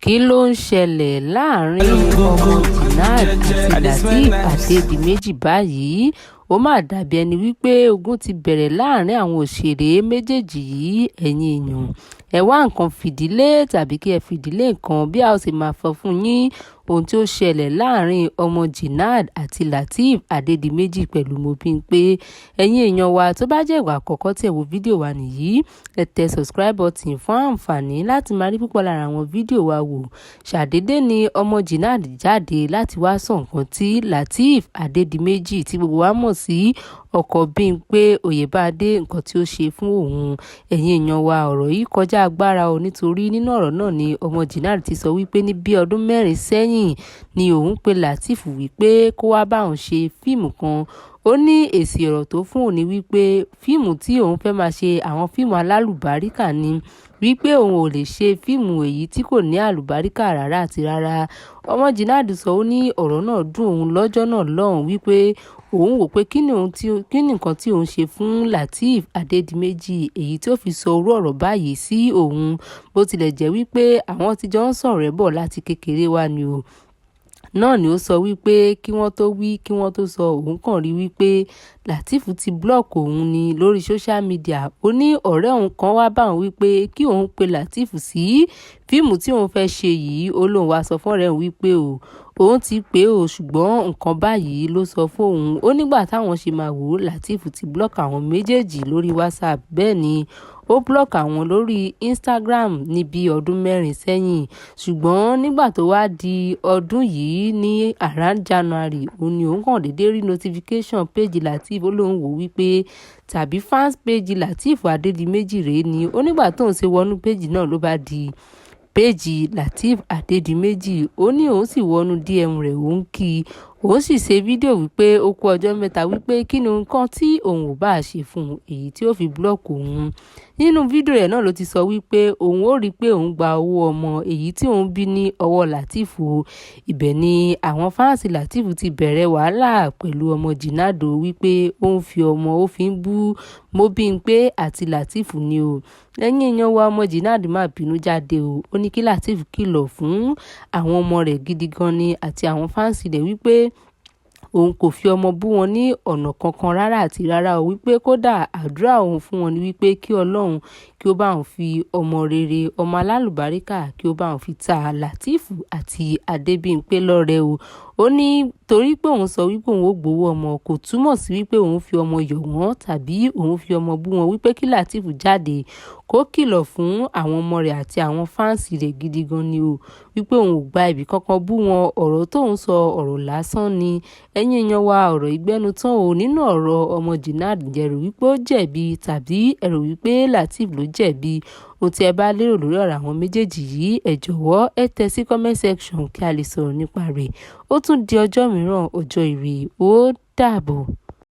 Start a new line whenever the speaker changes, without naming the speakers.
kí ló ń ṣẹlẹ̀ láàrin ọmọ Jinad àti Lateef Adédìméjì báyìí? Ó mà dàbí ẹni wípé ogun ti bẹ̀rẹ̀ láàrin àwọn òṣèré méjèèjì yìí. Ẹ̀yin èèyàn, ẹ wá nǹkan fìdílé tàbí kí ẹ fìdílé nǹkan bí a ó sì máa fọ fún yín ohun tí ó ṣẹlẹ̀ láàrin ọmọ Jinad àti Lateef Adédìméjì pẹ̀lú Mobímpé. Ẹ̀yin èèyàn wa, tó bá jẹ́ ìgbà àkọ́kọ́ tí ẹ wo fídíò wa nìyí, ẹ tẹ subscribe button fún àǹfààní láti máa rí púpọ̀ lára àwọn fídíò wa wò. Ṣàdédé ni ọmọ Jinad jáde láti wá sọ nǹkan tí Lateef Adédìméjì tí gbogbo wa mọ̀ sí ọkọ Bímpé Oyèbádé nǹkan tí ó ṣe fún òun. Ẹ̀yin èèyàn wa, ọ̀rọ̀ yìí kọjá agbára o, nítorí nínú ọ̀rọ̀ náà ni ọmọ Jinad ti sọ wípé ní bí ọdún 4 sẹ́yìn ni òun pe Lateef wípé kó wá bá òun ṣe fíìmù kan. Ó ní èsì ọ̀rọ̀ tó fún òun ní wípé fíìmù tí òun fẹ́ máa ṣe àwọn fíìmù alálùbáríkà ni, wípé òun ò lè ṣe fíìmù èyí tí kò ní àlùbáríkà rárá àti rárá. Ọmọ Jinad sọ ó ní ọ̀rọ̀ náà dùn òun lọ́jọ́ náà lọ́hùn, wípé òun wò pé kí ni nǹkan tí òun ṣe fún Lateef Adédìméjì èyí tí ó fi sọ orú ọ̀rọ̀ báyìí sí òun, bó tilẹ̀ jẹ́ wípé àwọn tí jọ ń sọ̀rọ̀ bọ̀ láti kékeré wá ni o. Náà ni ó sọ wípé kí wọ́n tó wí kí wọ́n tó sọ, òun kàn rí wípé Lateef ti block òun ni lórí social media. Ó ní ọ̀rẹ́ òun kan wá bá òun wípé kí òun pe Lateef sí fíìmù tí òun fẹ́ ṣe yìí. Ó lóun wá sọ fún ọ̀rẹ́ òun wípé òun ti pè ó, ṣùgbọ́n nǹkan báyìí ló sọ fún òun. Ó nígbà táwọn ṣe máa wò, Lateef ti block àwọn méjèèjì lórí WhatsApp, bẹ́ẹ̀ ni ó block àwọn lórí Instagram ní bí ọdún 4 sẹ́yìn. Ṣùgbọ́n nígbà tó wá di ọdún yìí ní around January, òun ni òun kàn déédé rí notification page Lateef. Ó lóun wò wípé tàbí fans page Lateef Adédìméjì rèé ni. Ó nígbà tóun ṣe wọnú page náà ló bá di péèjì Lateef Adédìméjì. Ó ní òun sì wọnú DM rẹ̀, òun kí i, òun sì ṣe fídíò wípé ó kú ọjọ́ 3 wípé kí ni nǹkan tí òun ò bá ṣe fún un èyí tí ó fi blọ́ọ̀kì òun. Nínú fídíò rẹ̀ náà ló ti sọ wípé òun ó rí pé òun gba owó ọmọ èyí tí òun bí ní ọwọ́ Lateef o. Ibẹ̀ ni àwọn fáǹsì Lateef ti bẹ̀rẹ̀ wàhálà pẹ̀lú ọmọ Jinad wípé ó ń fi ọmọ ó fi ń bú Mobímpé àti Lateef ni o. Lẹ́yìn èèyàn wa, ọmọ Jinad má bínú jáde o. Ó ní kí Lateef kìlọ̀ fún àwọn ọmọ rẹ̀ gidi gan ni àti àwọn fáǹsì rẹ̀ wípé òun kò fi ọmọ bú wọn ní ọ̀nà kankan rárá àti rárá o, wípé kódà àdúrà òun fún wọn ni wípé kí Ọlọ́run kí ó bá òun fi ọmọ rere, ọmọ alálùbáríkà kí ó bá òun fi ta Lateef àti Adébímpé lọ́rẹ o. Ó ní torí pé òun sọ wípé òun ó gbowó ọmọ kò túmọ̀ sí wípé òun fi ọmọ yọ̀ wọ́n tàbí òun fi ọmọ bú wọn, wípé kí Lateef jáde kó kìlọ̀ fún àwọn ọmọ rẹ̀ àti àwọn fáǹsì rẹ̀ gidi gan ni o, wípé òun ò gba ibì kankan bú wọn, ọ̀rọ̀ tóun sọ ọ̀rọ̀ lásán ni. Ẹ̀yin èèyàn wa, ọ̀rọ̀ ìgbẹ́nu tán o nínú ọ̀rọ̀ ọmọ Jinad. Ǹjẹ́ ẹ rò wípé ó jẹ̀bi tàbí ẹ rò wípé Lateef ló jẹ̀bi? Ohun tí ẹ bá lérò lórí ọ̀rọ̀ àwọn méjèèjì yìí, ẹ jọ̀wọ́ ẹ tẹ sí comment section kí a lè sọ̀rọ̀ nípa rẹ̀. Ó tún di ọjọ́ mìíràn, ọjọ́ ire, ó dàbọ̀.